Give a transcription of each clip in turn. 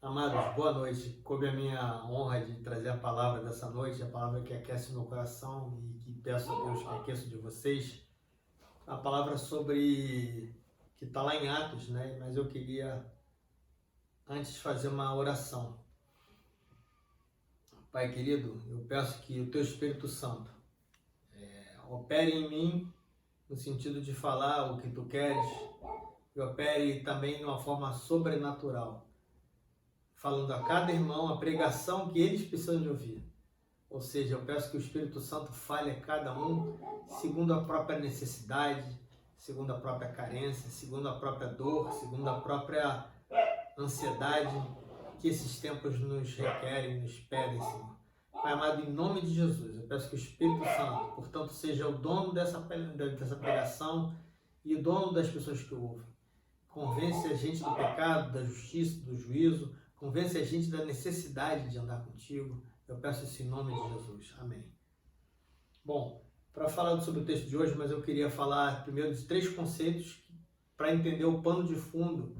Amados, boa noite. Coube a minha honra de trazer a palavra dessa noite, a palavra que aquece meu coração e que peço a Deus que aqueça de vocês. A palavra sobre que está lá em Atos, né? Mas eu queria antes fazer uma oração. Pai querido, eu peço que o Teu Espírito Santo opere em mim no sentido de falar o que Tu queres e opere também de uma forma sobrenatural, falando a cada irmão a pregação que eles precisam de ouvir. Ou seja, eu peço que o Espírito Santo fale a cada um segundo a própria necessidade, segundo a própria carência, segundo a própria dor, segundo a própria ansiedade que esses tempos nos requerem, nos pedem, Senhor. Pai amado, em nome de Jesus, eu peço que o Espírito Santo, portanto, seja o dono dessa pregação e o dono das pessoas que ouvem. Convence a gente do pecado, da justiça, do juízo, convence a gente da necessidade de andar contigo. Eu peço isso em nome de Jesus. Amém. Bom, para falar sobre o texto de hoje, mas eu queria falar primeiro de 3 conceitos para entender o pano de fundo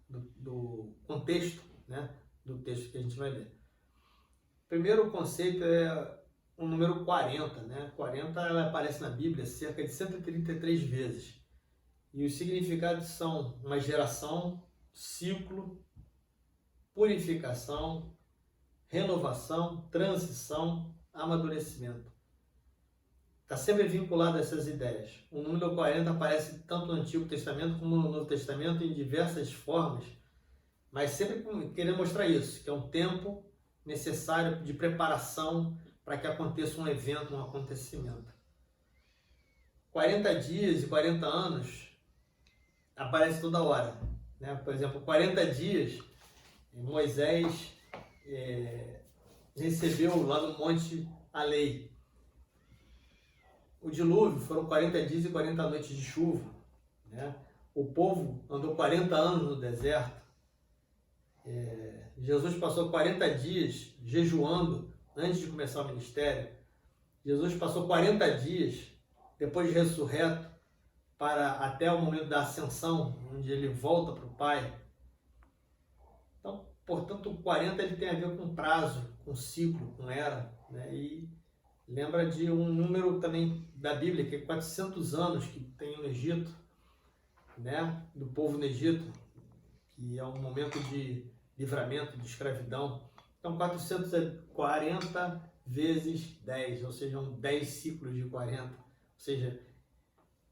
do contexto, né, do texto que a gente vai ler. Primeiro conceito é o número 40. Né? 40 ela aparece na Bíblia cerca de 133 vezes. E os significados são uma geração, ciclo, purificação, renovação, transição, amadurecimento. Está sempre vinculado a essas ideias. O número 40 aparece tanto no Antigo Testamento como no Novo Testamento em diversas formas, mas sempre querendo mostrar isso, que é um tempo necessário de preparação para que aconteça um evento, um acontecimento. 40 dias e 40 anos aparece toda hora. Né? Por exemplo, 40 dias, Moisés recebeu lá no monte a lei. O dilúvio foram 40 dias e 40 noites de chuva. Né? O povo andou 40 anos no deserto. Jesus passou 40 dias jejuando antes de começar o ministério. Jesus passou 40 dias depois de ressurreto para até o momento da ascensão, onde ele volta para o Pai. Então, portanto, o 40 ele tem a ver com prazo, com ciclo, com era, né? E lembra de um número também da Bíblia, que é 400 anos que tem no Egito, né? Do povo no Egito, que é um momento de livramento, de escravidão. Então, 400 é 40 vezes 10, ou seja, 10 ciclos de 40. Ou seja,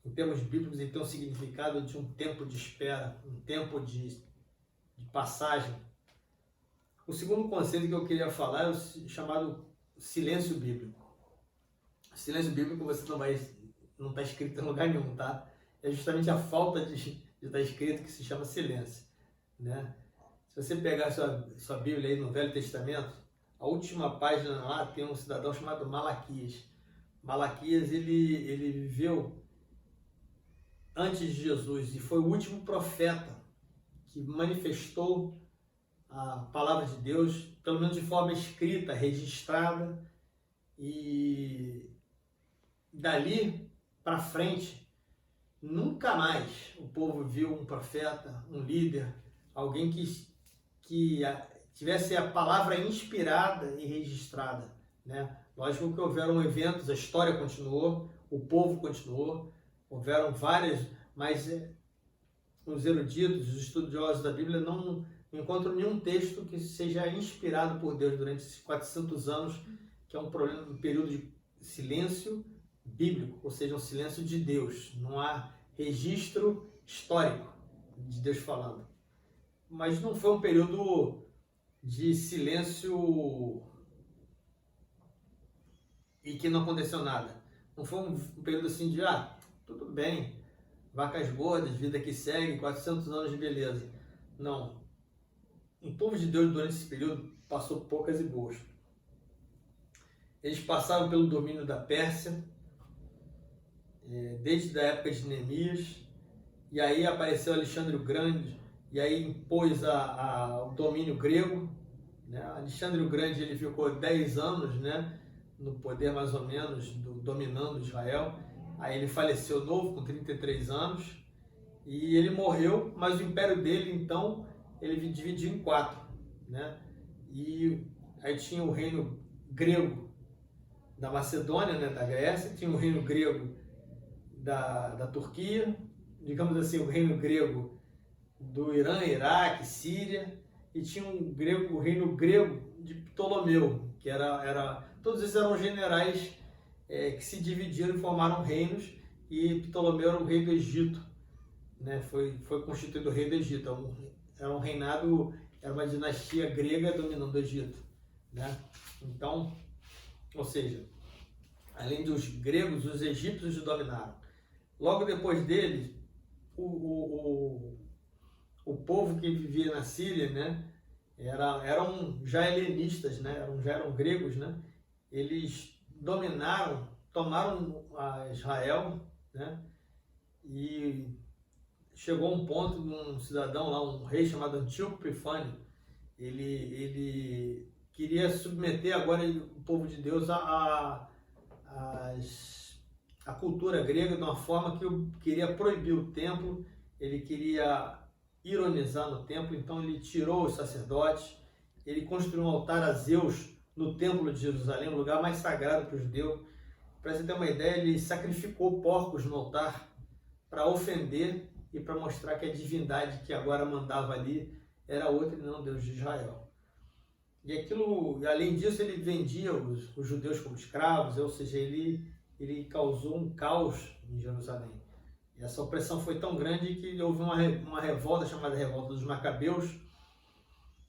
em termos bíblicos, ele tem um significado de um tempo de espera, um tempo de passagem. O segundo conceito que eu queria falar é o chamado silêncio bíblico. Silêncio bíblico você não está escrito em lugar nenhum, tá? É justamente a falta de estar escrito que se chama silêncio, né? Se você pegar sua Bíblia aí no Velho Testamento, a última página lá tem um cidadão chamado Malaquias. Malaquias, ele viveu antes de Jesus e foi o último profeta que manifestou a palavra de Deus, pelo menos de forma escrita, registrada, e dali para frente, nunca mais o povo viu um profeta, um líder, alguém que tivesse a palavra inspirada e registrada, né? Lógico que houveram eventos, a história continuou, o povo continuou, houveram várias, mas os eruditos, os estudiosos da Bíblia não encontram nenhum texto que seja inspirado por Deus durante esses 400 anos, que é um período de silêncio bíblico, ou seja, um silêncio de Deus. Não há registro histórico de Deus falando. Mas não foi um período de silêncio e que não aconteceu nada. Não foi um período assim de, tudo bem, vacas gordas, vida que segue, 400 anos de beleza. Não. O povo de Deus durante esse período passou poucas e boas. Eles passaram pelo domínio da Pérsia, desde a época de Neemias, e aí apareceu Alexandre o Grande, e aí impôs o domínio grego. Né? Alexandre o Grande ele ficou 10 anos, né, no poder mais ou menos, dominando Israel. Aí ele faleceu novo, com 33 anos, e ele morreu, mas o império dele, então, ele dividiu em 4, né? E aí tinha o reino grego da Macedônia, né, da Grécia, tinha o reino grego da Turquia, digamos assim, o reino grego do Irã, Iraque, Síria, e tinha o reino grego de Ptolomeu, que todos esses eram generais que se dividiram e formaram reinos, e Ptolomeu era o rei do Egito, né? Foi constituído o rei do Egito. Era um reinado, era uma dinastia grega dominando o Egito, né? Então, ou seja, além dos gregos, os egípcios o dominaram. Logo depois deles, o povo que vivia na Síria, né, eram já helenistas, né, já eram gregos, né? Eles tomaram a Israel, né? E chegou um ponto de um cidadão lá, um rei chamado Antíoco Epifânio, ele queria submeter agora o povo de Deus à cultura grega de uma forma que queria proibir o templo, ele queria ironizar no templo, então ele tirou os sacerdotes, ele construiu um altar a Zeus no templo de Jerusalém, o lugar mais sagrado para os judeus. Para você ter uma ideia, ele sacrificou porcos no altar para ofender e para mostrar que a divindade que agora mandava ali era outra e não Deus de Israel. E aquilo, além disso, ele vendia os judeus como escravos, ou seja, ele causou um caos em Jerusalém. E essa opressão foi tão grande que houve uma revolta chamada Revolta dos Macabeus,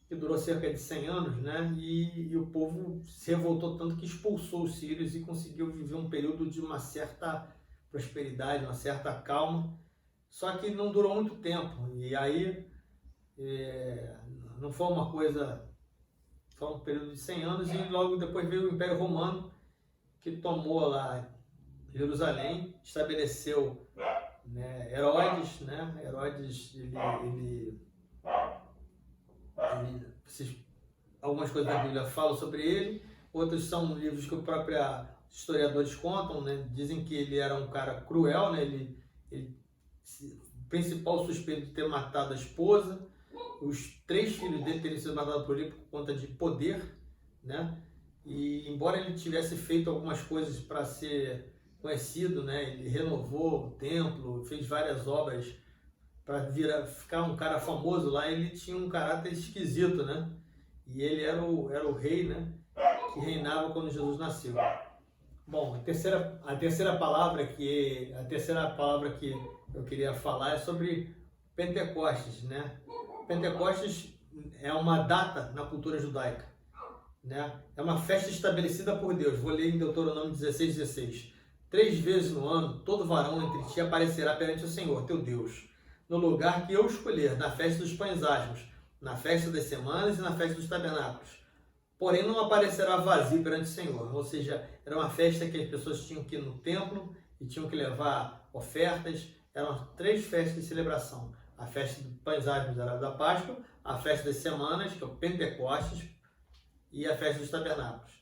que durou cerca de 100 anos, né? E o povo se revoltou tanto que expulsou os sírios e conseguiu viver um período de uma certa prosperidade, uma certa calma, só que não durou muito tempo. E aí não foi uma coisa, foi um período de 100 anos, e logo depois veio o Império Romano, que tomou lá Jerusalém, estabeleceu, né, Herodes, né? Herodes, algumas coisas da Bíblia falam sobre ele, outros são livros que os próprios historiadores contam, né? Dizem que ele era um cara cruel, né? O principal suspeito de ter matado a esposa, os 3 filhos dele terem sido matados por ele por conta de poder, né? E embora ele tivesse feito algumas coisas para ser conhecido, né? Ele renovou o templo, fez várias obras para ficar um cara famoso lá, ele tinha um caráter esquisito, né? E ele era o rei, né, que reinava quando Jesus nasceu. Bom, a terceira palavra que eu queria falar é sobre Pentecostes, né? Pentecostes é uma data na cultura judaica, né? É uma festa estabelecida por Deus. Vou ler em Deuteronômio 16:16. 3 vezes no ano, todo varão entre ti aparecerá perante o Senhor, teu Deus, no lugar que eu escolher, na festa dos pães asmos, na festa das semanas e na festa dos tabernáculos. Porém, não aparecerá vazio perante o Senhor. Ou seja, era uma festa que as pessoas tinham que ir no templo e tinham que levar ofertas. Eram 3 festas de celebração. A festa dos pães asmos era da Páscoa, a festa das semanas, que é o Pentecostes, e a festa dos tabernáculos.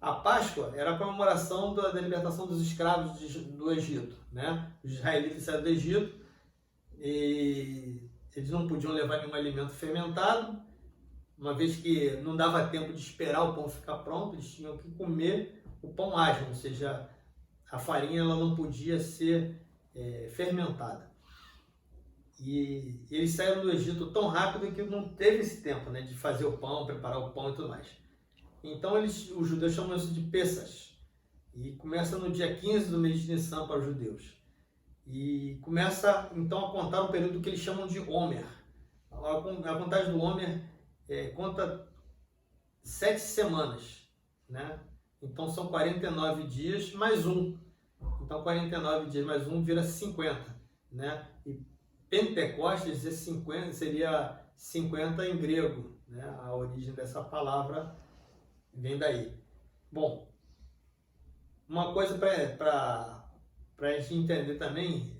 A Páscoa era a comemoração da libertação dos escravos do Egito, né? Os israelitas saíram do Egito e eles não podiam levar nenhum alimento fermentado, uma vez que não dava tempo de esperar o pão ficar pronto, eles tinham que comer o pão asmo, ou seja, a farinha ela não podia ser fermentada. E eles saíram do Egito tão rápido que não teve esse tempo, né, de fazer o pão, preparar o pão e tudo mais. Então os judeus chamam isso de Pessach, e começa no dia 15 do mês de Nissan para os judeus. E começa então a contar um período que eles chamam de Homer. A contagem do Homer conta 7 semanas, né? Então são 49 dias mais um. Então 49 dias mais um vira 50, né? E Pentecostes seria 50 em grego, né? A origem dessa palavra vem daí. Bom, uma coisa para a gente entender também,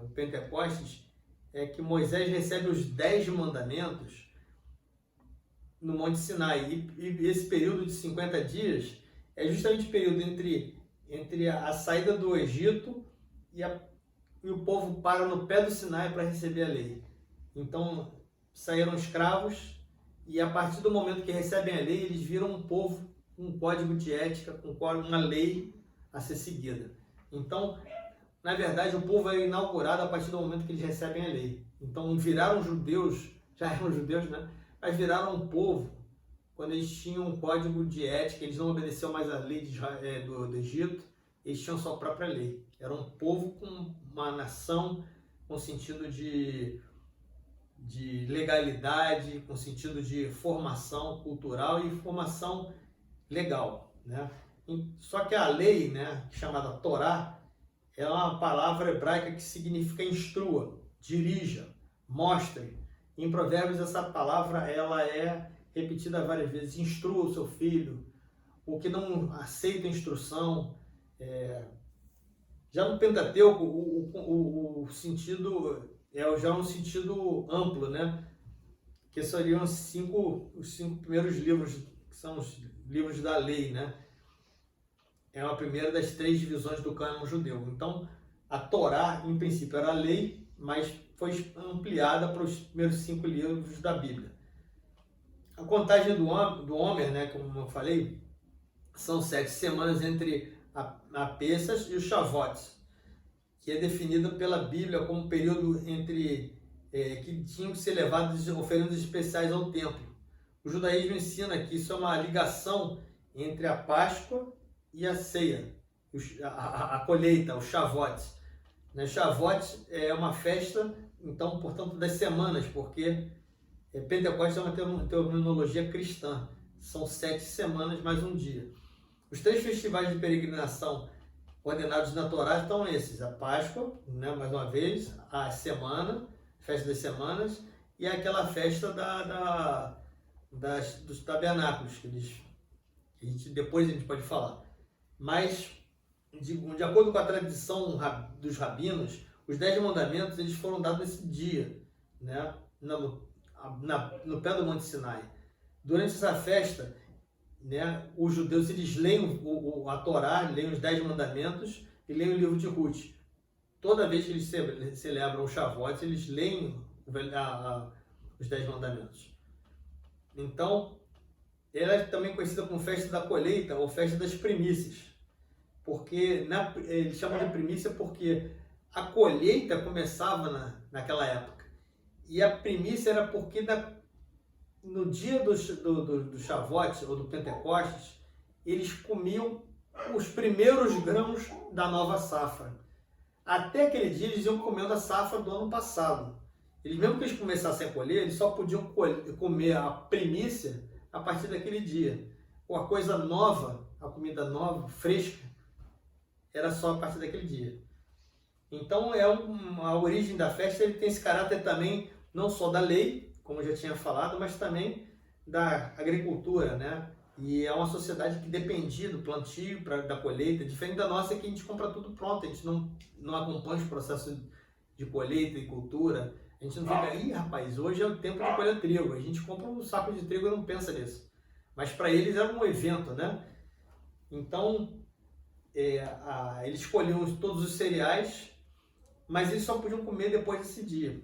o Pentecostes, é que Moisés recebe os 10 mandamentos no Monte Sinai. E esse período de 50 dias é justamente o período entre a saída do Egito e o povo para no pé do Sinai para receber a lei. Então, saíram escravos e a partir do momento que recebem a lei, eles viram um povo com um código de ética, com uma lei a ser seguida. Então, na verdade, o povo é inaugurado a partir do momento que eles recebem a lei. Então, viraram judeus, já eram judeus, né? Mas viraram um povo quando eles tinham um código de ética, eles não obedeciam mais a lei do Egito, eles tinham sua própria lei. Era um povo com uma nação com sentido de legalidade, com sentido de formação cultural e formação legal, né? Só que a lei, né, chamada Torá, é uma palavra hebraica que significa instrua, dirija, mostre. Em Provérbios essa palavra ela é repetida várias vezes. Instrua o seu filho. O que não aceita instrução. Já no Pentateuco o sentido é já um sentido amplo, né? Que seriam os cinco primeiros livros, que são os livros da lei, né? É a primeira das 3 divisões do cânon judeu. Então, a Torá, em princípio, era a lei, mas foi ampliada para os primeiros 5 livros da Bíblia. A contagem do Homer, né, como eu falei, são 7 semanas entre a Pessach e o Shavuot, que é definida pela Bíblia como um período entre que tinham que ser levadas oferendas especiais ao templo. O judaísmo ensina que isso é uma ligação entre a Páscoa e a ceia, a colheita, o Shavuot. Shavuot é uma festa, então, portanto, das semanas, porque Pentecostes é uma terminologia cristã. São 7 semanas mais um dia. Os 3 festivais de peregrinação ordenados na Torá estão esses: a Páscoa, né, mais uma vez, a semana, festa das semanas, e aquela festa dos tabernáculos, que depois a gente pode falar. Mas, de acordo com a tradição dos rabinos, os 10 mandamentos eles foram dados nesse dia, né, no pé do Monte Sinai. Durante essa festa, né, os judeus eles leem a Torá, leem os 10 mandamentos e leem o livro de Ruth. Toda vez que eles celebram o Shavuot, eles leem os 10 mandamentos. Então, ela é também conhecida como festa da colheita ou festa das primícias. Porque eles chamam de primícia porque a colheita começava naquela época. E a primícia era porque no dia do Shavuot ou do Pentecostes, eles comiam os primeiros grãos da nova safra. Até aquele dia eles iam comendo a safra do ano passado. Mesmo que eles começassem a colher, eles só podiam comer a primícia a partir daquele dia. Ou a coisa nova, a comida nova, fresca, era só a partir daquele dia. Então a origem da festa ele tem esse caráter também, não só da lei, como eu já tinha falado, mas também da agricultura, né? E é uma sociedade que dependia do plantio, da colheita, diferente da nossa que a gente compra tudo pronto, a gente não acompanha os processos de colheita e cultura, a gente não fica, rapaz, hoje é o tempo de colher trigo, a gente compra um saco de trigo e não pensa nisso. Mas para eles era um evento, né? Então, eles escolhiam todos os cereais, mas eles só podiam comer depois desse dia.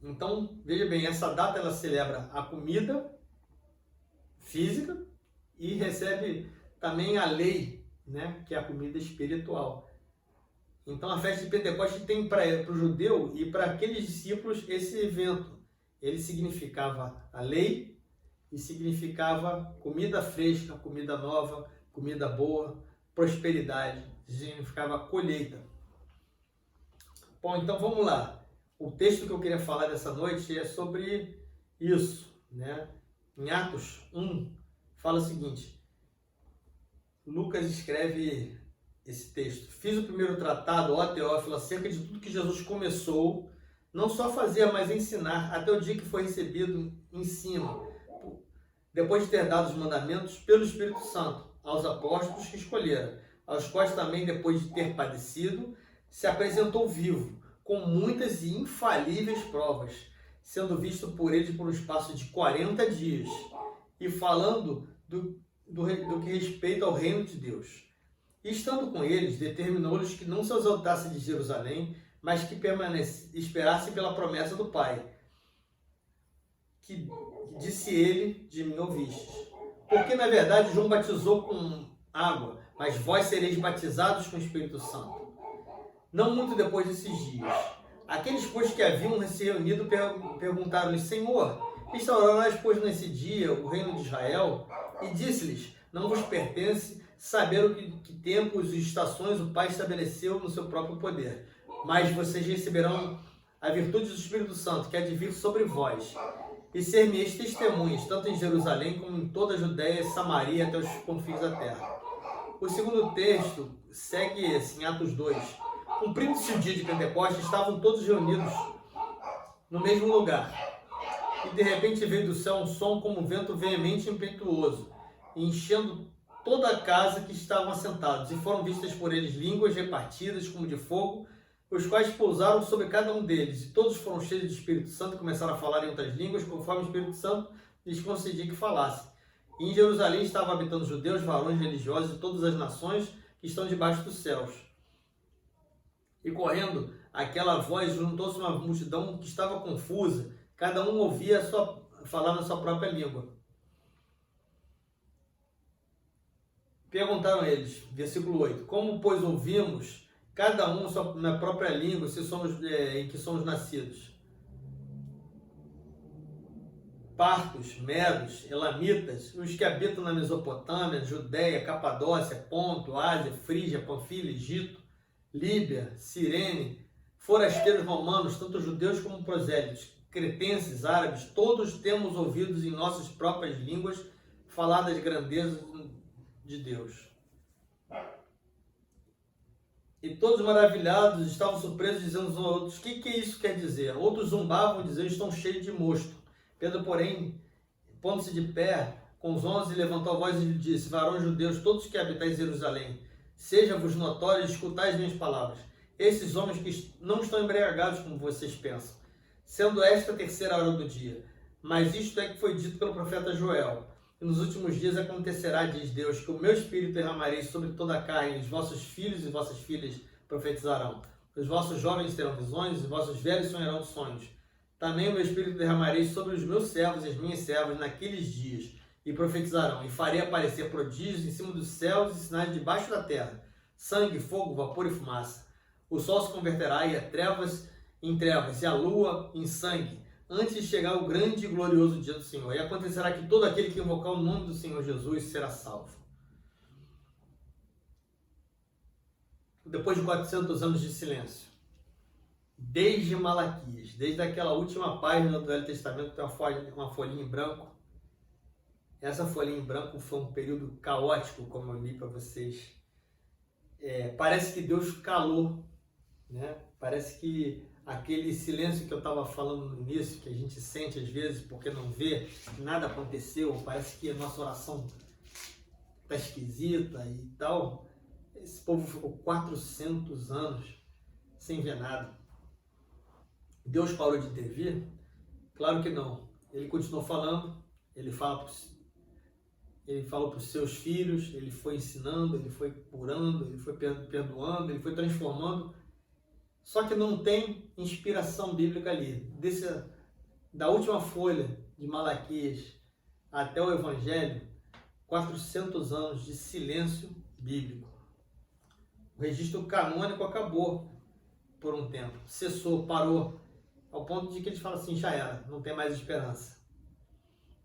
Então, veja bem, essa data ela celebra a comida física e recebe também a lei, né, que é a comida espiritual. Então, a festa de Pentecostes tem para o judeu e para aqueles discípulos esse evento. Ele significava a lei e significava comida fresca, comida nova, comida boa, prosperidade, significava colheita. Bom, então vamos lá. O texto que eu queria falar dessa noite é sobre isso, né? Em Atos 1, fala o seguinte: Lucas escreve esse texto. Fiz o primeiro tratado, ó Teófilo, acerca de tudo que Jesus começou, não só fazer, mas ensinar, até o dia que foi recebido em cima, depois de ter dado os mandamentos pelo Espírito Santo, aos apóstolos que escolheram, aos quais também, depois de ter padecido, se apresentou vivo, com muitas e infalíveis provas, sendo visto por eles por um espaço de 40 dias, e falando do que respeita ao reino de Deus. E estando com eles, determinou-lhes que não se exaltassem de Jerusalém, mas que esperassem pela promessa do Pai, que disse ele, de mim ouvistes. Porque, na verdade, João batizou com água, mas vós sereis batizados com o Espírito Santo. Não muito depois desses dias. Aqueles, pois, que haviam se reunido perguntaram-lhe, Senhor, instaurarás, pois, nesse dia o reino de Israel? E disse-lhes, não vos pertence saber o que tempos e estações o Pai estabeleceu no seu próprio poder. Mas vocês receberão a virtude do Espírito Santo, que há de vir sobre vós. E ser-me-eis testemunhas, tanto em Jerusalém como em toda a Judéia, Samaria, até os confins da terra. O segundo texto segue esse, em Atos 2. Cumprindo-se o dia de Pentecostes, estavam todos reunidos no mesmo lugar. E de repente veio do céu um som como um vento veemente e impetuoso, enchendo toda a casa que estavam assentados. E foram vistas por eles línguas repartidas como de fogo, os quais pousaram sobre cada um deles. E todos foram cheios do Espírito Santo e começaram a falar em outras línguas, conforme o Espírito Santo lhes concedia que falassem. E em Jerusalém estavam habitando judeus, varões religiosos de todas as nações que estão debaixo dos céus. E correndo aquela voz, juntou-se uma multidão que estava confusa, cada um ouvia falar na sua própria língua. Perguntaram eles, versículo 8, como, pois, ouvimos, cada um na própria língua, se somos, em que somos nascidos? Partos, medos, elamitas, os que habitam na Mesopotâmia, Judéia, Capadócia, Ponto, Ásia, Frígia, Panfilha, Egito, Líbia, Cirene, forasteiros romanos, tanto judeus como prosélitos, cretenses, árabes, todos temos ouvidos em nossas próprias línguas falar das grandezas de Deus. E todos maravilhados estavam surpresos, dizendo uns aos outros, o que isso quer dizer? Outros zombavam, dizendo, estão cheios de mosto. Pedro, porém, pondo-se de pé com os 11, levantou a voz e lhe disse, varões judeus, todos que habitais em Jerusalém, seja-vos notório e escutai as minhas palavras. Esses homens que não estão embriagados como vocês pensam, sendo esta a terceira hora do dia. Mas isto é que foi dito pelo profeta Joel. E nos últimos dias acontecerá, diz Deus, que o meu espírito derramarei sobre toda a carne, e os vossos filhos e vossas filhas profetizarão. Os vossos jovens terão visões, e vossos velhos sonharão sonhos. Também o meu espírito derramarei sobre os meus servos e as minhas servas naqueles dias, e profetizarão, e farei aparecer prodígios em cima dos céus e sinais debaixo da terra, sangue, fogo, vapor e fumaça. O sol se converterá e trevas em trevas, e a lua em sangue, antes de chegar o grande e glorioso dia do Senhor. E acontecerá que todo aquele que invocar o nome do Senhor Jesus será salvo. Depois de 400 anos de silêncio, desde Malaquias, desde aquela última página do Velho Testamento, tem uma folhinha em branco. Essa folhinha em branco foi um período caótico, como eu li para vocês. Parece que Deus calou, né? Parece que aquele silêncio que eu estava falando no início, que a gente sente às vezes porque não vê, nada aconteceu, parece que a nossa oração está esquisita e tal. Esse povo ficou 400 anos sem ver nada. Deus parou de intervir? Claro que não. Ele continuou falando, ele falou para os seus filhos, ele foi ensinando, ele foi curando, ele foi perdoando, ele foi transformando. Só que não tem inspiração bíblica ali. Da última folha de Malaquias até o Evangelho, 400 anos de silêncio bíblico. O registro canônico acabou por um tempo. Cessou, parou, ao ponto de que eles falam assim, já era, não tem mais esperança.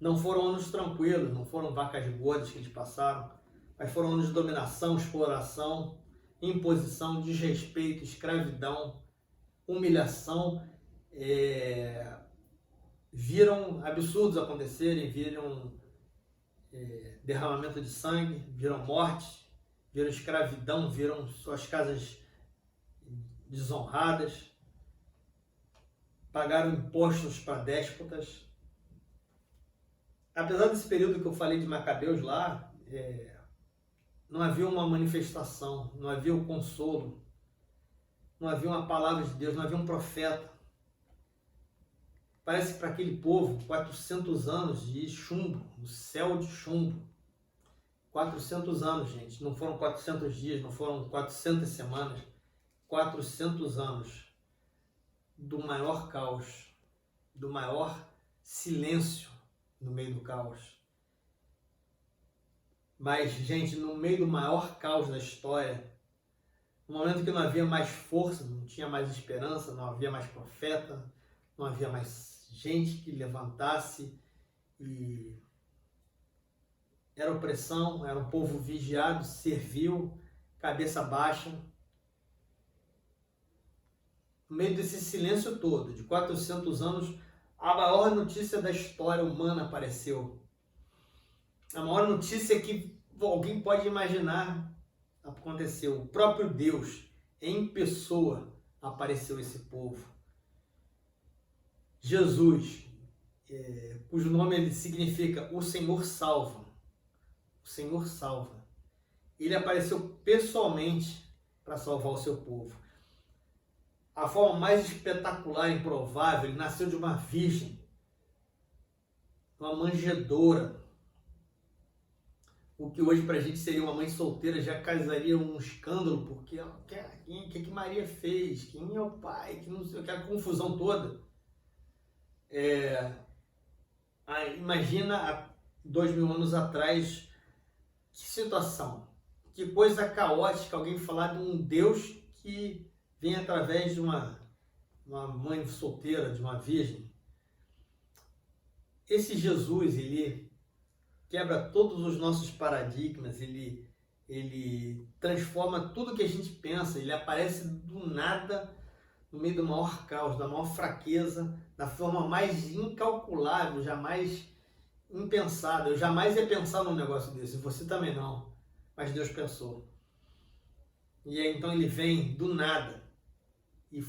Não foram anos tranquilos, não foram vacas gordas que eles passaram, mas foram anos de dominação, exploração, imposição, desrespeito, escravidão, humilhação. Viram absurdos acontecerem, viram derramamento de sangue, viram morte, viram escravidão, viram suas casas desonradas, pagaram impostos para déspotas. Apesar desse período que eu falei de Macabeus lá, não havia uma manifestação, não havia o consolo, não havia uma palavra de Deus, não havia um profeta. Parece que para aquele povo, 400 anos de chumbo, o céu de chumbo. 400 anos, gente, não foram 400 dias, não foram 400 semanas, 400 anos do maior caos, do maior silêncio no meio do caos. Mas, gente, no meio do maior caos da história, no momento que não havia mais força, não tinha mais esperança, não havia mais profeta, não havia mais gente que levantasse, e era opressão, era um povo vigiado, servil, cabeça baixa. No meio desse silêncio todo, de 400 anos, a maior notícia da história humana apareceu. A maior notícia que alguém pode imaginar aconteceu. O próprio Deus, em pessoa, apareceu esse povo. Jesus, cujo nome ele significa o Senhor salva. O Senhor salva. Ele apareceu pessoalmente para salvar o seu povo. A forma mais espetacular e improvável, ele nasceu de uma virgem, uma manjedoura. O que hoje para a gente seria uma mãe solteira já causaria um escândalo, porque o que Maria fez? Quem é o pai? Que não sei, aquela confusão toda. Imagina há 2000 anos atrás, que situação, que coisa caótica alguém falar de um Deus que vem através de uma mãe solteira, de uma virgem. Esse Jesus, ele quebra todos os nossos paradigmas, ele transforma tudo que a gente pensa, ele aparece do nada, no meio do maior caos, da maior fraqueza, da forma mais incalculável, jamais impensada. Eu jamais ia pensar num negócio desse, você também não, mas Deus pensou. E aí, então ele vem do nada e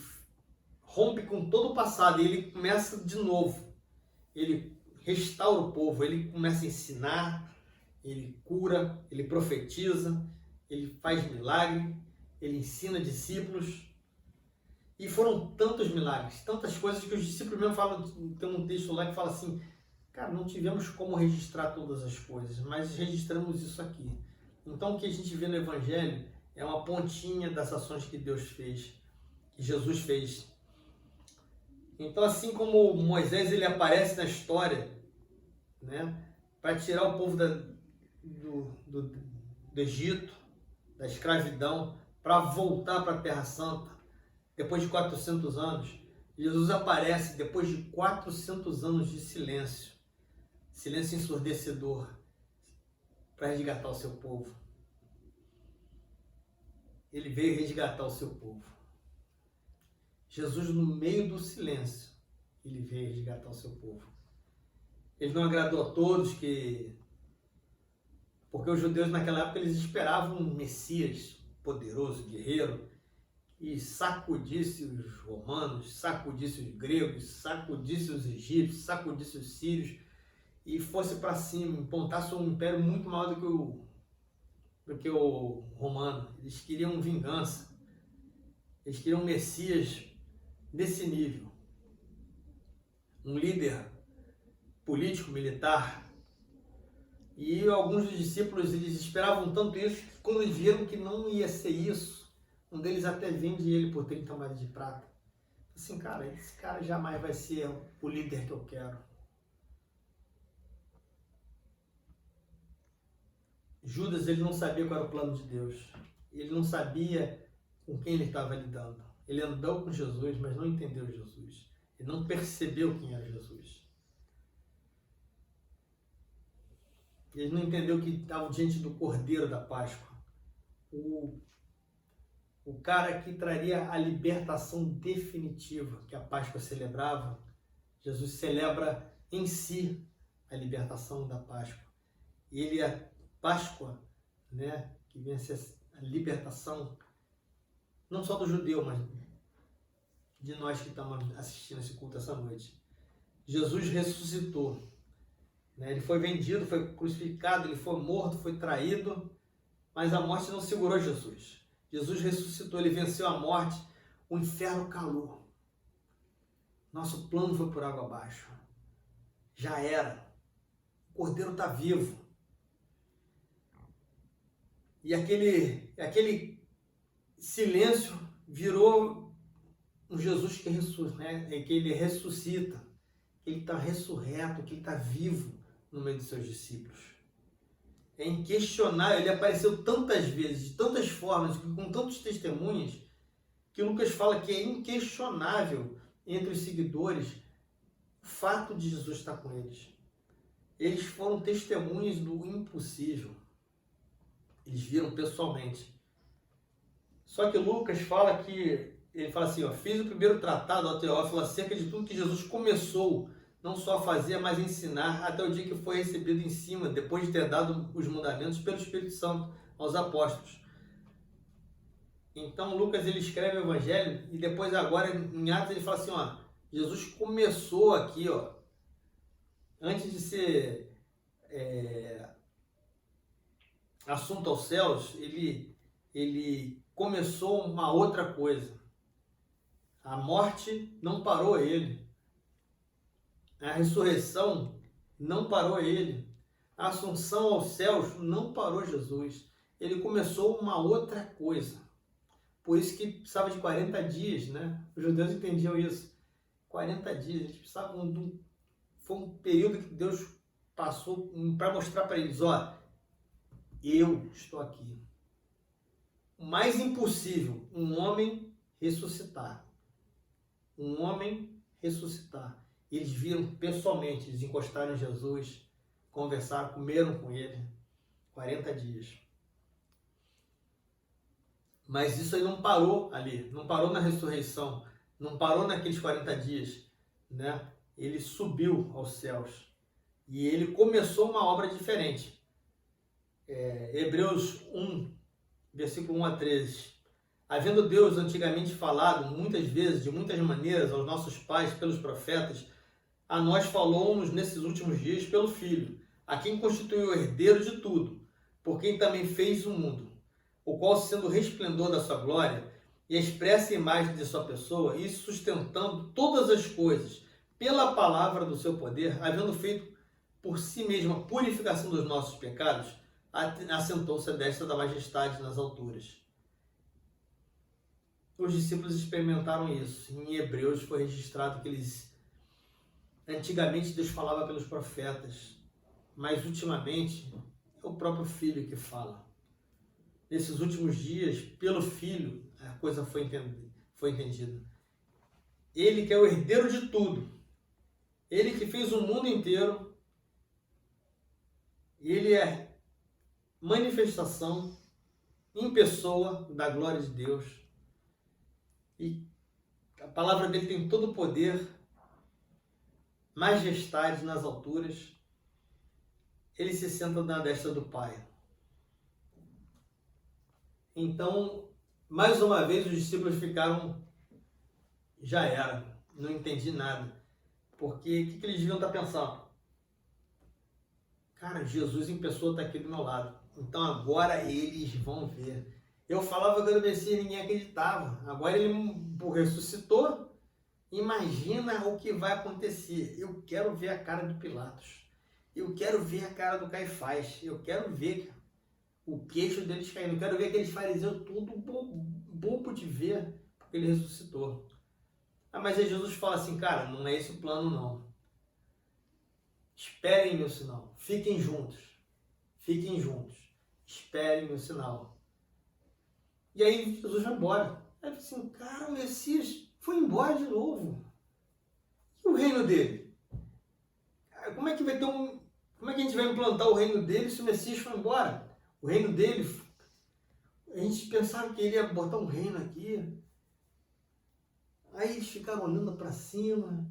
rompe com todo o passado, e ele começa de novo. Ele restaura o povo, ele começa a ensinar, ele cura, ele profetiza, ele faz milagre, ele ensina discípulos. E foram tantos milagres, tantas coisas que os discípulos mesmo falam, tem um texto lá que fala assim, cara, não tivemos como registrar todas as coisas, mas registramos isso aqui. Então o que a gente vê no Evangelho é uma pontinha das ações que Deus fez, que Jesus fez. Então, assim como Moisés ele aparece na história, né, para tirar o povo do Egito, da escravidão, para voltar para a Terra Santa, depois de 400 anos, Jesus aparece depois de 400 anos de silêncio, silêncio ensurdecedor, para resgatar o seu povo. Ele veio resgatar o seu povo. Jesus, no meio do silêncio, ele veio resgatar o seu povo. Ele não agradou a todos, porque os judeus naquela época eles esperavam um Messias poderoso, guerreiro, e sacudisse os romanos, sacudisse os gregos, sacudisse os egípcios, sacudisse os sírios, e fosse para cima, implantasse um império muito maior do que o romano. Eles queriam vingança, eles queriam um Messias desse nível, um líder político, militar. E alguns dos discípulos, eles esperavam tanto isso, que quando eles viram que não ia ser isso, um deles até vende ele por 30 moedas de prata. Assim, cara, esse cara jamais vai ser o líder que eu quero. Judas, ele não sabia qual era o plano de Deus. Ele não sabia com quem ele estava lidando. Ele andou com Jesus, mas não entendeu Jesus. Ele não percebeu quem era Jesus. Ele não entendeu que estava diante do Cordeiro da Páscoa. O cara que traria a libertação definitiva que a Páscoa celebrava. Jesus celebra em si a libertação da Páscoa. E ele é a Páscoa, né, que vem a ser a libertação, não só do judeu, mas de nós que estamos assistindo esse culto essa noite. Jesus ressuscitou. Ele foi vendido, foi crucificado, ele foi morto, foi traído, mas a morte não segurou Jesus. Jesus ressuscitou, ele venceu a morte, o inferno calou. Nosso plano foi por água abaixo. Já era. O Cordeiro está vivo. E aquele silêncio virou um Jesus que ele ressuscita, Ele está ressurreto, que ele está vivo no meio dos seus discípulos. É inquestionável, ele apareceu tantas vezes, de tantas formas, com tantos testemunhos, que Lucas fala que é inquestionável entre os seguidores o fato de Jesus estar com eles. Eles foram testemunhas do impossível. Eles viram pessoalmente. Só que Lucas fala que, ele fala assim, ó, fiz o primeiro tratado ao Teófilo acerca de tudo que Jesus começou, não só a fazer, mas a ensinar, até o dia que foi recebido em cima, depois de ter dado os mandamentos pelo Espírito Santo aos apóstolos. Então Lucas ele escreve o Evangelho e depois agora em Atos ele fala assim, ó, Jesus começou aqui, ó, antes de ser assunto aos céus, ele começou uma outra coisa. A morte não parou ele. A ressurreição não parou ele. A assunção aos céus não parou Jesus. Ele começou uma outra coisa. Por isso que precisava de 40 dias, né? Os judeus entendiam isso. 40 dias. Eles precisavam foi um período que Deus passou para mostrar para eles, ó, eu estou aqui. O mais impossível, um homem ressuscitar. Um homem ressuscitar. Eles viram pessoalmente, eles encostaram em Jesus, conversaram, comeram com ele, 40 dias. Mas isso aí não parou ali, não parou na ressurreição, não parou naqueles 40 dias, né? Ele subiu aos céus e ele começou uma obra diferente. Hebreus 1, versículo 1 a 13. Havendo Deus antigamente falado muitas vezes, de muitas maneiras, aos nossos pais pelos profetas, a nós falou-nos nesses últimos dias pelo Filho, a quem constituiu o herdeiro de tudo, por quem também fez o mundo, o qual, sendo o resplendor da sua glória e a expressa imagem de sua pessoa, e sustentando todas as coisas pela palavra do seu poder, havendo feito por si mesmo a purificação dos nossos pecados, assentou-se à destra da majestade nas alturas. Os discípulos experimentaram isso. Em Hebreus foi registrado que antigamente Deus falava pelos profetas, mas ultimamente é o próprio Filho que fala. Nesses últimos dias, pelo Filho, a coisa foi entendida. Ele que é o herdeiro de tudo. Ele que fez o mundo inteiro. Ele é manifestação em pessoa da glória de Deus. E a palavra dele tem todo o poder, majestade nas alturas. Ele se senta na destra do Pai. Então, mais uma vez, os discípulos ficaram, já era, não entendi nada. Porque o que eles deviam estar pensando? Cara, Jesus em pessoa está aqui do meu lado. Então agora eles vão ver. Eu falava que era o Messias e ninguém acreditava. Agora ele ressuscitou. Imagina o que vai acontecer. Eu quero ver a cara de Pilatos. Eu quero ver a cara do Caifás. Eu quero ver o queixo deles caindo. Eu quero ver aqueles fariseus tudo bobo de ver, porque ele ressuscitou. Mas aí Jesus fala assim, cara, não é esse o plano não. Esperem meu sinal. Fiquem juntos. Fiquem juntos. Esperem meu sinal. E aí Jesus vai embora. Aí ele assim, cara, o Messias foi embora de novo. E o reino dele? Como é que vai ter como é que a gente vai implantar o reino dele se o Messias foi embora? O reino dele, a gente pensava que ele ia botar um reino aqui. Aí eles ficaram olhando para cima.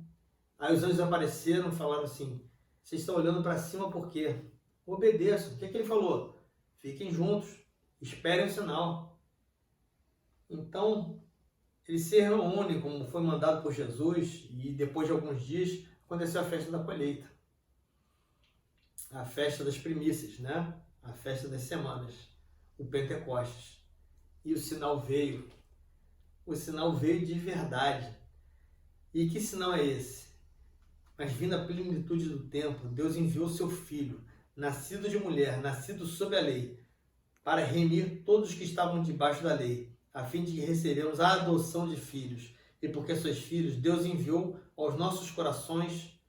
Aí os anjos apareceram e falaram assim, vocês estão olhando para cima por quê? Obedeçam. O que ele falou? Fiquem juntos. Esperem o sinal. Então, eles se reúnem, como foi mandado por Jesus, e depois de alguns dias, aconteceu a festa da colheita. A festa das primícias, né? A festa das semanas. O Pentecostes. E o sinal veio. O sinal veio de verdade. E que sinal é esse? Mas vindo a plenitude do tempo, Deus enviou seu Filho, nascido de mulher, nascido sob a lei, para remir todos os que estavam debaixo da lei, a fim de que recebemos a adoção de filhos. E porque sois filhos, Deus enviou aos nossos corações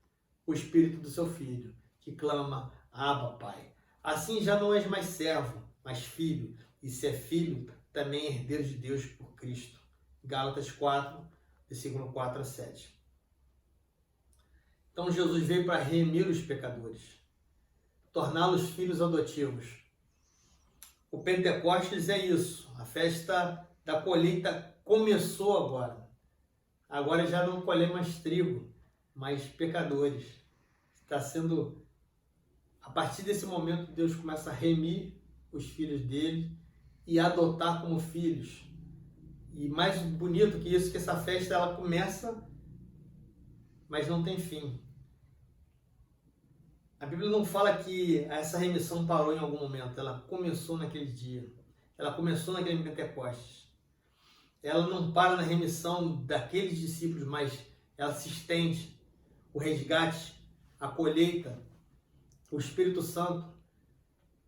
o Espírito do seu Filho, que clama, Abba, Pai. Assim já não és mais servo, mas filho, e se é filho, também herdeiro de Deus por Cristo. Gálatas 4, versículo 4 a 7. Então Jesus veio para remir os pecadores, torná-los filhos adotivos. O Pentecostes é isso, a festa da colheita começou agora. Agora já não colhem mais trigo, mas pecadores. Está sendo, a partir desse momento, Deus começa a remir os filhos dele e adotar como filhos. E mais bonito que isso, que essa festa ela começa, mas não tem fim. A Bíblia não fala que essa remissão parou em algum momento, ela começou naquele dia, ela começou naquele Pentecostes. Ela não para na remissão daqueles discípulos, mas ela se estende. O resgate, a colheita, o Espírito Santo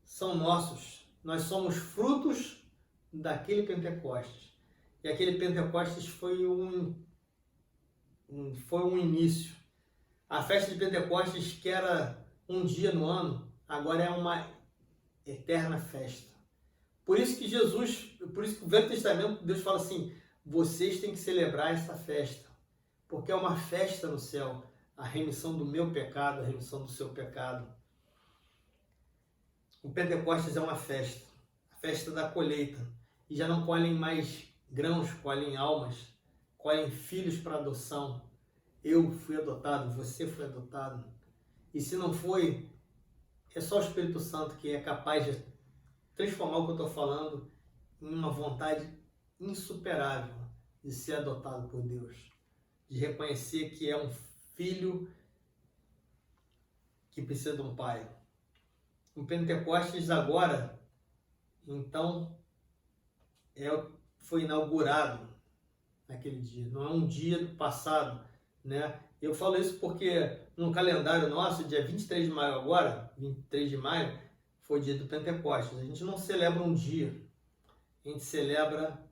são nossos. Nós somos frutos daquele Pentecostes. E aquele Pentecostes foi um início. A festa de Pentecostes, que era um dia no ano, agora é uma eterna festa. Por isso que o Velho Testamento, Deus fala assim, vocês têm que celebrar essa festa, porque é uma festa no céu, a remissão do meu pecado, a remissão do seu pecado. O Pentecostes é uma festa, a festa da colheita, e já não colhem mais grãos, colhem almas, colhem filhos para adoção. Eu fui adotado, você foi adotado. E se não foi, é só o Espírito Santo que é capaz de transformar o que eu estou falando em uma vontade insuperável de ser adotado por Deus, de reconhecer que é um filho que precisa de um pai. O Pentecostes agora, então, foi inaugurado naquele dia, não é um dia do passado, né? Eu falo isso porque no calendário nosso, dia 23 de maio agora, 23 de maio, foi o dia do Pentecostes. A gente não celebra um dia, a gente celebra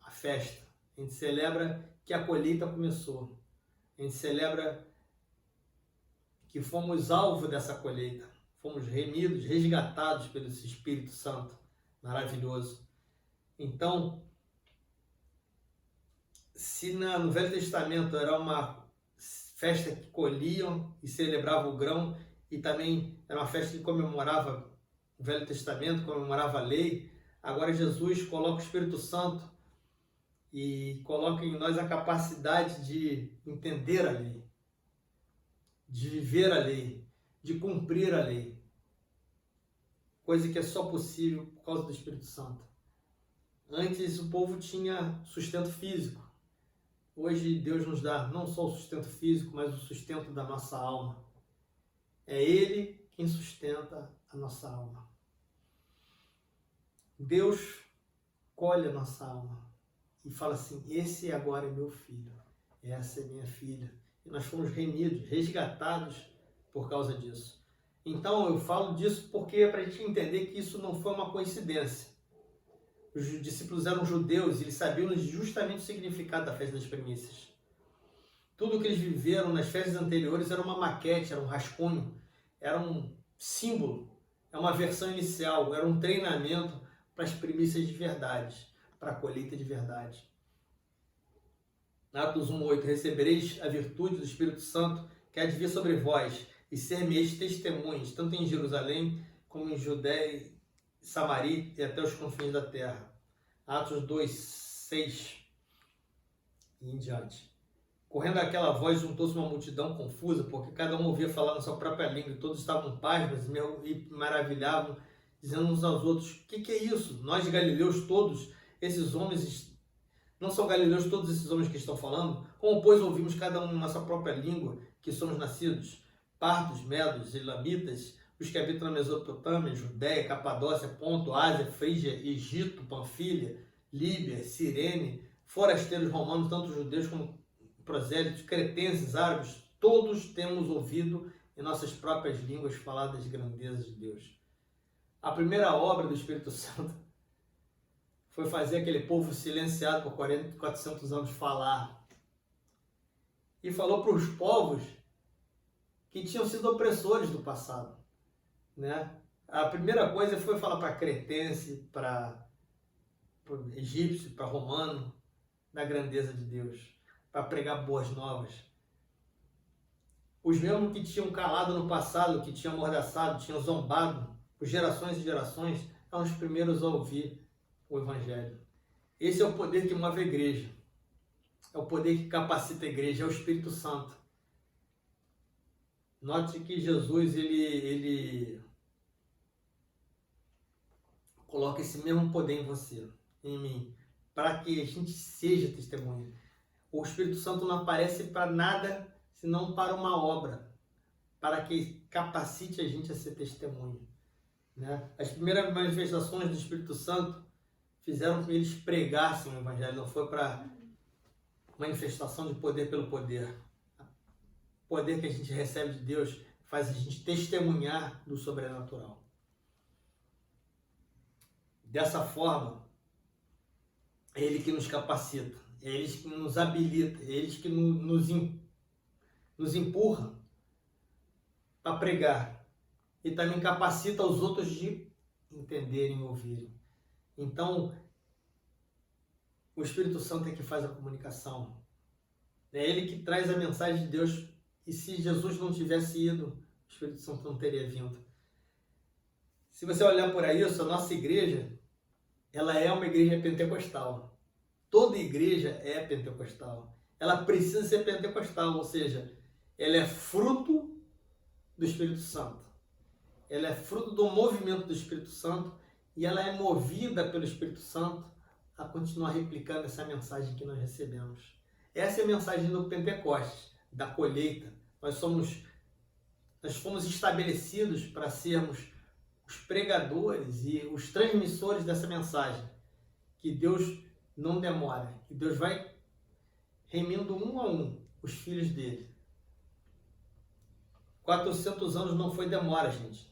a festa, a gente celebra que a colheita começou, a gente celebra que fomos alvo dessa colheita, fomos remidos, resgatados pelo Espírito Santo maravilhoso. Então, se no Velho Testamento era uma festa que colhiam e celebravam o grão, e também era uma festa que comemorava o Velho Testamento, comemorava a lei, agora Jesus coloca o Espírito Santo e coloca em nós a capacidade de entender a lei, de viver a lei, de cumprir a lei, coisa que é só possível por causa do Espírito Santo. Antes o povo tinha sustento físico. Hoje Deus nos dá não só o sustento físico, mas o sustento da nossa alma. É Ele quem sustenta a nossa alma. Deus colhe a nossa alma e fala assim, esse agora é meu filho, essa é minha filha. E nós fomos remidos, resgatados por causa disso. Então eu falo disso porque é para a gente entender que isso não foi uma coincidência. Os discípulos eram judeus e eles sabiam justamente o significado da festa das primícias. Tudo que eles viveram nas festas anteriores era uma maquete, era um rascunho, era um símbolo, é uma versão inicial, era um treinamento para as primícias de verdade, para a colheita de verdade. Atos 1:8, recebereis a virtude do Espírito Santo que há de vir sobre vós, e ser-me-eis testemunhas, tanto em Jerusalém, como em Judéia, Samaria e até os confins da terra. Atos 2:6 e em diante. Correndo aquela voz, juntou-se uma multidão confusa, porque cada um ouvia falar na sua própria língua, e todos estavam pasmos e maravilhavam, dizendo uns aos outros, o que é isso? Nós galileus todos, esses homens, não são galileus todos esses homens que estão falando? Como, pois, ouvimos cada um na nossa própria língua, que somos nascidos? Partos, medos, elamitas, os que habitam na Mesopotâmia, Judéia, Capadócia, Ponto, Ásia, Frígia, Egito, Panfilha, Líbia, Cirene, forasteiros romanos, tanto judeus como prosélitos, cretenses, árabes, todos temos ouvido em nossas próprias línguas falar das grandezas de Deus. A primeira obra do Espírito Santo foi fazer aquele povo silenciado por 400 anos falar. E falou para os povos que tinham sido opressores do passado, né? A primeira coisa foi falar para cretense, para egípcio, para romano, da grandeza de Deus, para pregar boas novas. Os mesmos que tinham calado no passado, que tinham amordaçado, tinham zombado, por gerações e gerações, são os primeiros a ouvir o Evangelho. Esse é o poder que move a igreja. É o poder que capacita a igreja, é o Espírito Santo. Note que Jesus, ele coloca esse mesmo poder em você, em mim, para que a gente seja testemunha. O Espírito Santo não aparece para nada, senão para uma obra, para que capacite a gente a ser testemunha, né? As primeiras manifestações do Espírito Santo fizeram com que eles pregassem o Evangelho, não foi para manifestação de poder pelo poder. O poder que a gente recebe de Deus faz a gente testemunhar do sobrenatural. Dessa forma, é Ele que nos capacita, é Ele que nos habilita, é Ele que nos empurra para pregar e também capacita os outros de entenderem e ouvirem. Então, o Espírito Santo é que faz a comunicação. É Ele que traz a mensagem de Deus. E se Jesus não tivesse ido, o Espírito Santo não teria vindo. Se você olhar por isso, a nossa igreja, ela é uma igreja pentecostal. Toda igreja é pentecostal. Ela precisa ser pentecostal, ou seja, ela é fruto do Espírito Santo. Ela é fruto do movimento do Espírito Santo e ela é movida pelo Espírito Santo a continuar replicando essa mensagem que nós recebemos. Essa é a mensagem do Pentecostes, da colheita. Nós fomos estabelecidos para sermos os pregadores e os transmissores dessa mensagem. Que Deus não demora, que Deus vai remindo um a um os filhos dele. 400 anos não foi demora, gente.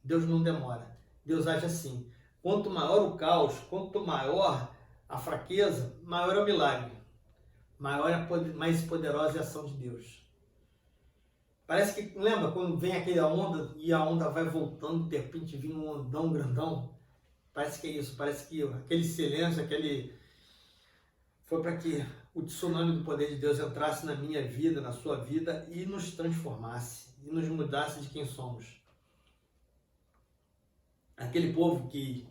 Deus não demora. Deus age assim. Quanto maior o caos, quanto maior a fraqueza, maior é o milagre. Mais poderosa é a ação de Deus. Parece que, lembra quando vem aquela onda e a onda vai voltando, de repente vem um ondão grandão? Parece que é isso, parece que aquele silêncio, foi para que o tsunami do poder de Deus entrasse na minha vida, na sua vida e nos transformasse, e nos mudasse de quem somos. Aquele povo que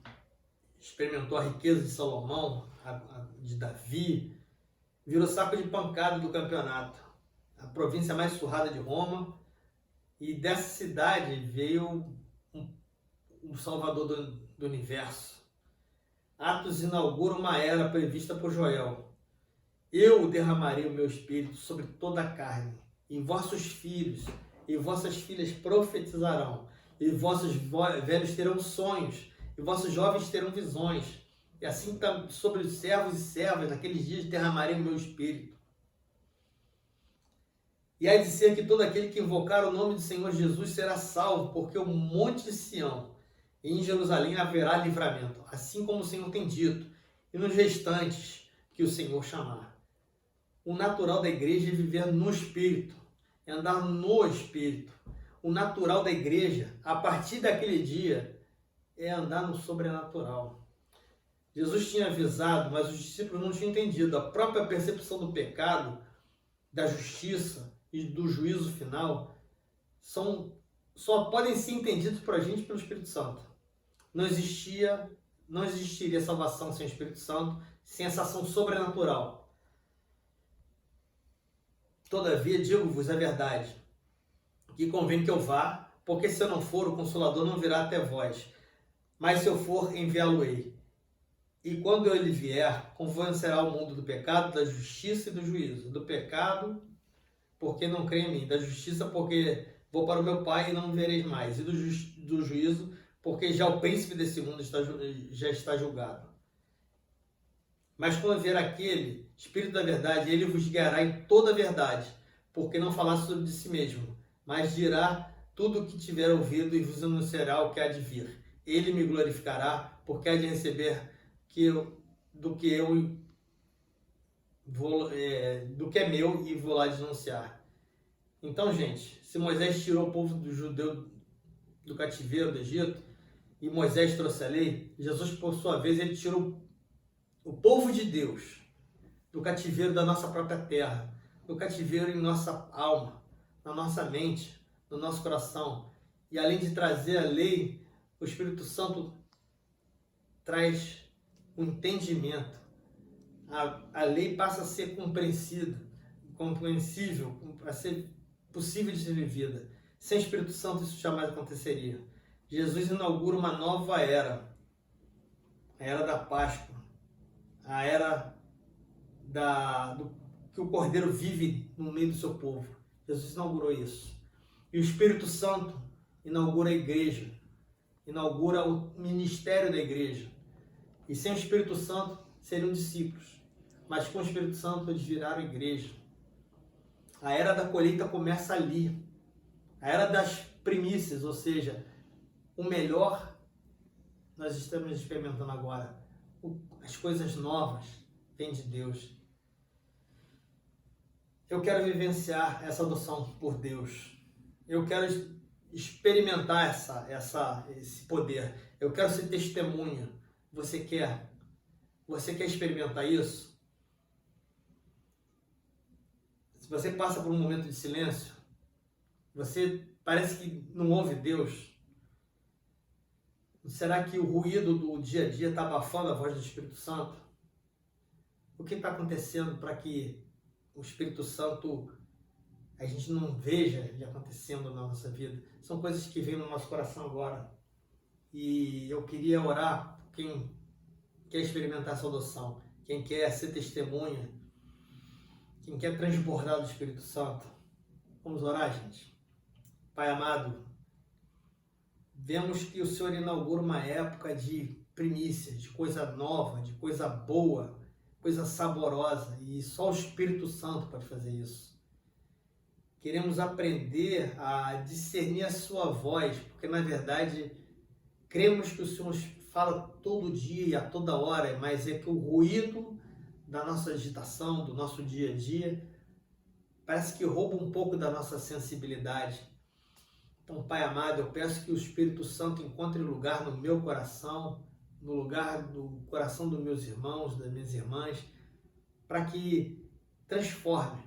experimentou a riqueza de Salomão, de Davi, virou saco de pancada do campeonato. A província mais surrada de Roma, e dessa cidade veio um salvador do universo. Atos inaugura uma era prevista por Joel. Eu derramarei o meu espírito sobre toda a carne, e vossos filhos e vossas filhas profetizarão, e vossos velhos terão sonhos, e vossos jovens terão visões. E assim sobre os servos e servas, naqueles dias derramarei o meu espírito. E há de ser que todo aquele que invocar o nome do Senhor Jesus será salvo, porque o monte de Sião e em Jerusalém haverá livramento, assim como o Senhor tem dito, e nos restantes que o Senhor chamar. O natural da igreja é viver no Espírito, é andar no Espírito. O natural da igreja, a partir daquele dia, é andar no sobrenatural. Jesus tinha avisado, mas os discípulos não tinham entendido. A própria percepção do pecado, da justiça e do juízo final só podem ser entendidos por a gente pelo Espírito Santo. Não existiria salvação sem o Espírito Santo, sem essa ação sobrenatural. Todavia, digo-vos a verdade, que convém que eu vá, porque se eu não for, o Consolador não virá até vós. Mas se eu for, enviá-lo-ei. E quando ele vier, convencerá o mundo do pecado, da justiça e do juízo. Do pecado, porque não crê em mim. Da justiça, porque vou para o meu Pai e não me vereis mais. E do juízo, porque já o príncipe desse mundo já está julgado. Mas quando vier aquele Espírito da verdade, ele vos guiará em toda a verdade, porque não falará sobre de si mesmo, mas dirá tudo o que tiver ouvido e vos anunciará o que há de vir. Ele me glorificará, porque há de receber do que é meu e vou lá denunciar. Então, gente, se Moisés tirou o povo do judeu do cativeiro do Egito e Moisés trouxe a lei, Jesus, por sua vez, ele tirou o povo de Deus do cativeiro da nossa própria terra, do cativeiro em nossa alma, na nossa mente, no nosso coração. E além de trazer a lei, o Espírito Santo traz o entendimento. A lei passa a ser compreensível, a ser possível de ser vivida. Sem o Espírito Santo isso jamais aconteceria. Jesus inaugura uma nova era, a era da Páscoa, a era que o Cordeiro vive no meio do seu povo. Jesus inaugurou isso. E o Espírito Santo inaugura a igreja, inaugura o ministério da igreja. E sem o Espírito Santo seriam discípulos, mas com o Espírito Santo eles viraram igreja. A era da colheita começa ali. A era das primícias, ou seja, o melhor nós estamos experimentando agora. As coisas novas vêm de Deus. Eu quero vivenciar essa adoção por Deus. Eu quero experimentar esse poder. Eu quero ser testemunha. Você quer? Você quer experimentar isso? Se você passa por um momento de silêncio, você parece que não ouve Deus. Será que o ruído do dia a dia está abafando a voz do Espírito Santo? O que está acontecendo para que o Espírito Santo a gente não veja ele acontecendo na nossa vida? São coisas que vêm no nosso coração agora. E eu queria orar por quem quer experimentar essa adoção, quem quer ser testemunha, quem quer transbordar do Espírito Santo. Vamos orar, gente? Pai amado, vemos que o Senhor inaugura uma época de primícias, de coisa nova, de coisa boa, coisa saborosa, e só o Espírito Santo pode fazer isso. Queremos aprender a discernir a sua voz, porque na verdade cremos que o Senhor fala todo dia e a toda hora, mas é que o ruído da nossa agitação, do nosso dia a dia, parece que rouba um pouco da nossa sensibilidade. Então, Pai amado, eu peço que o Espírito Santo encontre lugar no meu coração, no lugar do coração dos meus irmãos, das minhas irmãs, para que transforme,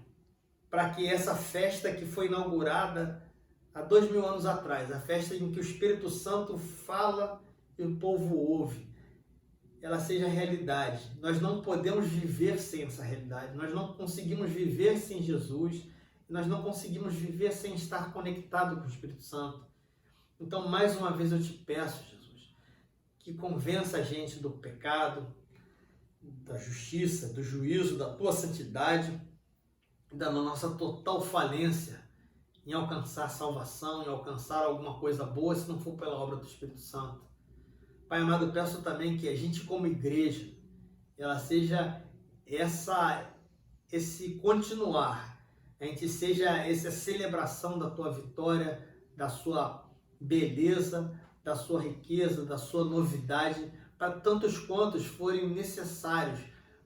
para que essa festa que foi inaugurada há 2000 anos atrás, a festa em que o Espírito Santo fala e o povo ouve, ela seja realidade. Nós não podemos viver sem essa realidade, nós não conseguimos viver sem Jesus, nós não conseguimos viver sem estar conectado com o Espírito Santo. Então, mais uma vez eu te peço, Jesus, que convença a gente do pecado, da justiça, do juízo, da tua santidade, da nossa total falência em alcançar salvação, em alcançar alguma coisa boa, se não for pela obra do Espírito Santo. Pai amado, eu peço também que a gente como igreja, ela seja esse continuar, a gente seja essa celebração da tua vitória, da sua beleza, da sua riqueza, da sua novidade, para tantos quantos forem necessários,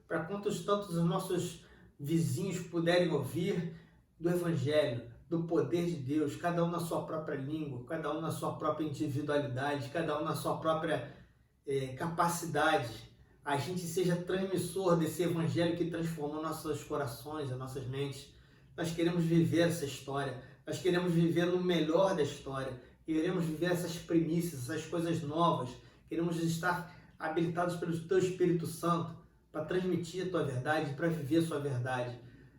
para tantos os nossos vizinhos puderem ouvir do Evangelho, do poder de Deus, cada um na sua própria língua, cada um na sua própria individualidade, cada um na sua própria capacidade, a gente seja transmissor desse Evangelho que transformou nossos corações, as nossas mentes. Nós queremos viver essa história, nós queremos viver no melhor da história, queremos viver essas primícias, essas coisas novas, queremos estar habilitados pelo Teu Espírito Santo para transmitir a Tua verdade, para viver a Sua verdade.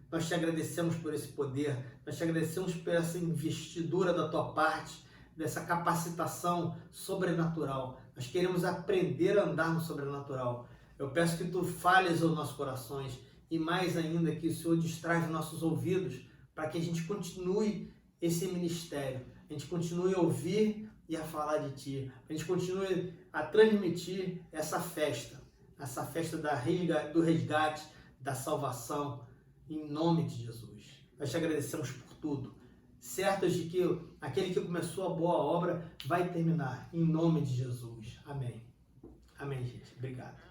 Nós te agradecemos por esse poder, nós te agradecemos por essa investidura da Tua parte, dessa capacitação sobrenatural. Nós queremos aprender a andar no sobrenatural. Eu peço que Tu fales aos nossos corações e mais ainda que o Senhor distraiva os nossos ouvidos para que a gente continue esse ministério, a gente continue a ouvir e a falar de Ti, a gente continue a transmitir essa festa do resgate, da salvação, em nome de Jesus. Nós te agradecemos por tudo, certos de que aquele que começou a boa obra vai terminar, em nome de Jesus. Amém. Amém, gente. Obrigado.